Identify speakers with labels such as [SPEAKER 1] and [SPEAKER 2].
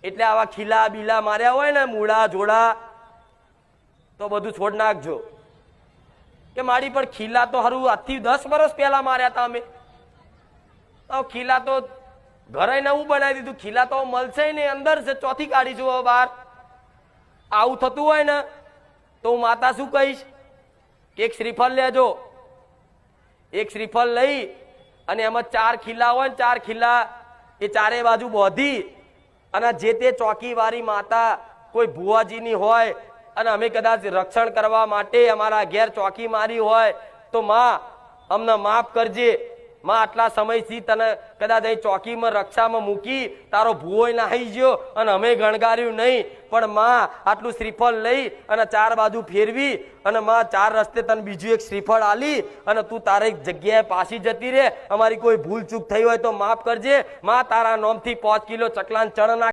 [SPEAKER 1] એટલે આવા ખીલા બીલા માર્યા હોય ને મૂળા જોડા તો બધું છોડ નાખજો કે મારી પર ખીલા તો હારું આજથી 10 વર્ષ પહેલા માર્યા હતા અમે. ખીલા તો ઘરે નવું બનાવી દીધું, ખીલા તો મળશે ને અંદર છે, ચોથી કાઢીશું હવે બહાર. આવું થતું હોય ને તો હું માતા શું કહીશ કે એક શ્રીફળ લેજો, એક શ્રીફળ લઈ અને એમાં 4 ખીલા હોય ને 4 ખીલા એ ચારે બાજુ બોધી અને જે તે ચોકી વાળી માતા કોઈ ભુવાજીની હોય અને અમે કદાચ રક્ષણ કરવા માટે અમારા ઘેર ચોકી મારી હોય તો માં અમને માફ કરજે, માં આટલા સમયથી તને કદાચ અહીં ચોકીમાં રક્ષામાં મૂકી તારો ભૂવો નાહી ગયો અને અમે ગણગાર્યું નહીં, પણ માં આટલું શ્રીફળ લઈ અને 4 બાજુ ફેરવી અને માં 4 રસ્તે તને બીજું એક શ્રીફળ આલી અને તું તારી જગ્યાએ પાછી જતી રહે. અમારી કોઈ ભૂલ ચૂક થઈ હોય તો માફ કરજે માં, તારા નોમથી 5 કિલો ચકલાન ચણ નાખ.